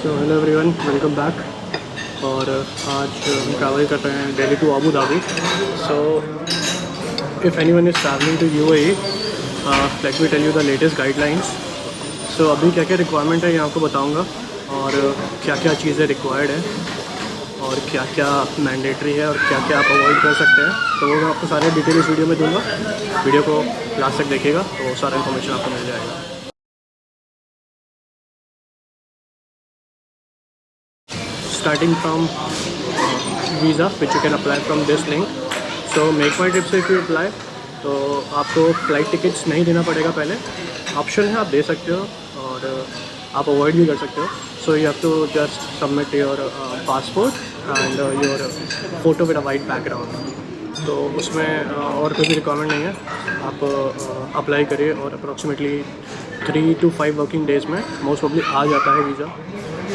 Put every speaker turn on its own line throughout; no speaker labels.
सो hello everyone, welcome back. और आज हम ट्रैवल कर रहे हैं Delhi to Abu Dhabi. So if anyone is travelling to UAE, let me tell you the latest guidelines. So अभी क्या क्या रिक्वायरमेंट है ये आपको बताऊंगा, और क्या क्या चीज़ें रिक्वायर्ड है और क्या क्या मैंडेटरी है और क्या क्या आप अवॉइड कर सकते हैं। तो वो मैं आपको सारे डिटेल इस वीडियो में दूंगा। वीडियो को लास्ट तक देखिएगा तो सारा इन्फॉर्मेशन आपको मिल जाएगा। Starting from visa which you can apply from this link. So make my trip से if you apply तो आपको फ़्लाइट टिकट्स नहीं देना पड़ेगा। पहले ऑप्शन है, आप दे सकते हो और आप अवॉइड भी कर सकते हो। So you have to just submit your passport and your photo with a white background. तो उसमें और कोई भी रिक्वायरमेंट नहीं है। आप अप्लाई करिए और अप्रॉक्सीमेटली 3 to 5 वर्किंग डेज़ में मोस्ट प्रॉब्ली आ जाता है visa.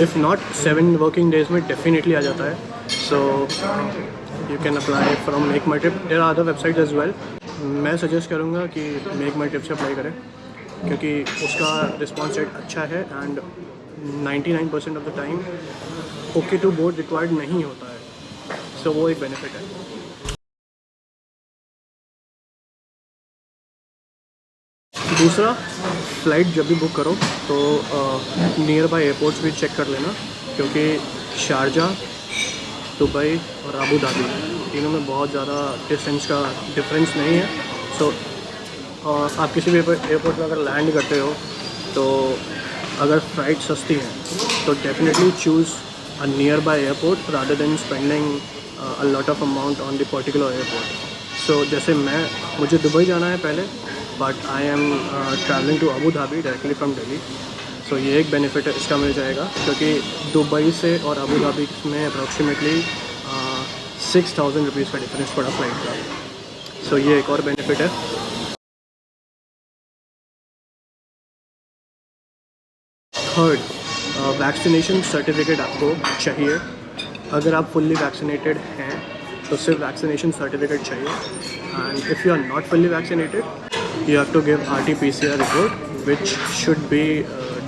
If not 7 working days में डेफिनेटली आ जाता है। So you can apply from Make My Trip. There are other website as well. मैं सजेस्ट करूँगा कि मेक माई ट्रिप से अप्लाई करें क्योंकि उसका रिस्पॉन्स रेट अच्छा है and 99% of the time okay to board required नहीं होता है। सो वो एक बेनिफिट है। दूसरा, फ़्लाइट जब भी बुक करो तो नियर बाय एयरपोर्ट्स भी चेक कर लेना, क्योंकि शारजा, दुबई और अबू धाबी तीनों में बहुत ज़्यादा डिस्टेंस का डिफरेंस नहीं है। सो आप किसी भी एयरपोर्ट में अगर लैंड करते हो तो अगर फ़्लाइट सस्ती है तो definitely choose a near by airport rather than spending a lot of amount on the particular airport. So जैसे मुझे दुबई जाना है पहले, but I am travelling to Abu Dhabi directly from Delhi. So ये एक बेनिफिट इसका मिल जाएगा क्योंकि दुबई से और अबू धाबी में अप्रॉक्सीमेटली 6,000 रुपीज़ का डिफरेंस पड़ा फ्लाइट का। सो ये एक और बेनिफिट है। थर्ड, वैक्सीनेशन सर्टिफिकेट आपको चाहिए। अगर आप फुल्ली वैक्सीनेटेड हैं तो सिर्फ वैक्सीनेशन सर्टिफिकेट चाहिए। And if you are not fully vaccinated you have to give RT-PCR report which should be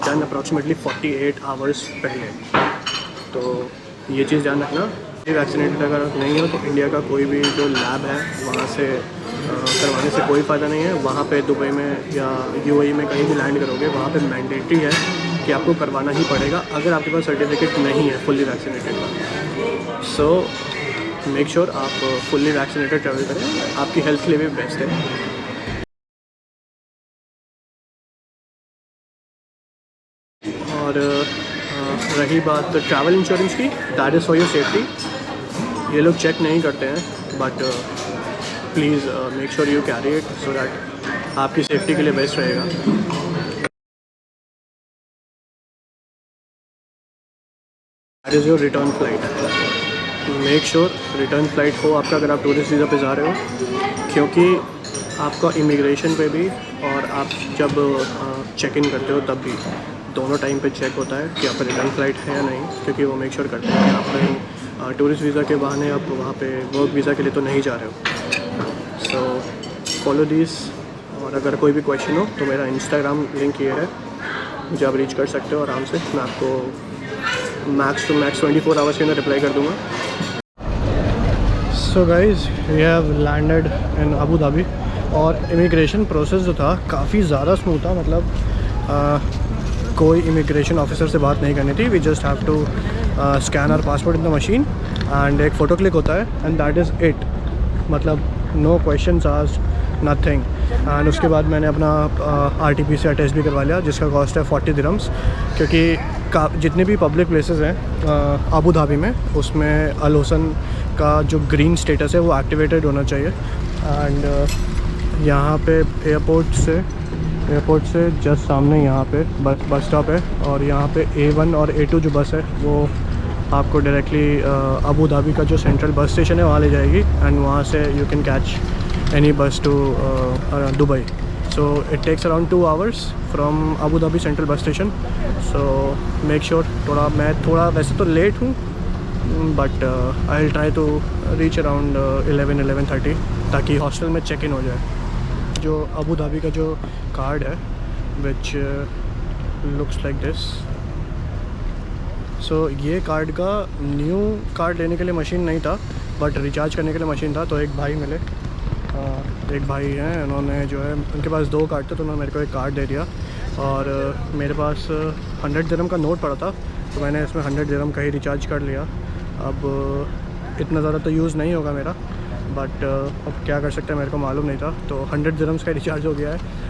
done approximately 48 hours पहले। तो ये चीज़ ध्यान रखना। वैक्सीनेटेड अगर नहीं हो तो इंडिया का कोई भी जो लैब है वहाँ से करवाने से कोई फ़ायदा नहीं है। वहाँ पे दुबई में या यूएई में कहीं भी लैंड करोगे वहाँ पे मैंडेटरी है कि आपको करवाना ही पड़ेगा अगर आपके पास सर्टिफिकेट नहीं है फुल्ली वैक्सीनेटेड का। सो मेक श्योर आप फुल्ली वैक्सीनेटेड ट्रैवल करें, आपकी हेल्थ के लिए भी बेस्ट है। और रही बात ट्रैवल इंश्योरेंस की, that is for your safety. ये लोग चेक नहीं करते हैं but please make sure you carry it so that आपकी सेफ्टी के लिए बेस्ट रहेगा। That is your return flight. Make sure return flight हो आपका अगर आप टूरिस्ट वीज़ा पे जा रहे हो, क्योंकि आपका इमिग्रेशन पे भी और आप जब चेक इन करते हो तब भी दोनों टाइम पे चेक होता है कि आपका रिटर्न फ़्लाइट है या नहीं, क्योंकि वो मेक श्योर करते हैं कि आप कहीं टूरिस्ट वीज़ा के बहाने आप वहाँ पे वर्क वीज़ा के लिए तो नहीं जा रहे हो। So follow this. और अगर कोई भी क्वेश्चन हो तो मेरा इंस्टाग्राम लिंक ये है, मुझे आप रीच कर सकते हो आराम से। मैं आपको मैक्स टू मैक्स 24 आवर्स के अंदर रिप्लाई कर दूँगा। So guys, we have landed in Abu Dhabi और इमिग्रेशन प्रोसेस जो था काफ़ी ज़्यादा स्मूथ था। मतलब कोई इमिग्रेशन ऑफिसर से बात नहीं करनी थी। We just have to scan our passport in the machine and एक फ़ोटो क्लिक होता है एंड दैट इज़ इट। मतलब no questions asked, nothing. And उसके बाद मैंने अपना RT-PCR टेस्ट भी करवा लिया जिसका कॉस्ट है 40 दिरहम्स, क्योंकि जितने भी पब्लिक प्लेसेस हैं अबू धाबी में उसमें अल हुसैन का जो ग्रीन स्टेटस है वो एक्टिवेटेड होना चाहिए। एंड यहाँ पे एयरपोर्ट से जस्ट सामने यहाँ पे बस स्टॉप है और यहाँ पे A1 और A2 जो बस है वो आपको डायरेक्टली अबू धाबी का जो सेंट्रल बस स्टेशन है वहाँ ले जाएगी एंड वहाँ से you can catch any bus to Dubai. So it takes around 2 hours from Abu Dhabi central bus station. So make sure मैं थोड़ा वैसे तो लेट हूँ but I will try to reach around 11-11:30 ताकि हॉस्टल में check in हो जाए। जो अबू धाबी का जो कार्ड है विच लुक्स लाइक दिस, सो ये कार्ड का न्यू कार्ड लेने के लिए मशीन नहीं था, बट रिचार्ज करने के लिए मशीन था। तो एक भाई मिले, एक भाई हैं, उन्होंने जो है उनके पास 2 कार्ड थे, तो उन्होंने मेरे को एक कार्ड दे दिया। और मेरे पास 100 दिरहम का नोट पड़ा था, तो मैंने इसमें 100 दिरहम का ही रिचार्ज कर लिया। अब इतना ज़्यादा तो यूज़ नहीं होगा मेरा, बट अब क्या कर सकते हैं, मेरे को मालूम नहीं था। तो 100 दिरहम्स का रिचार्ज हो गया है।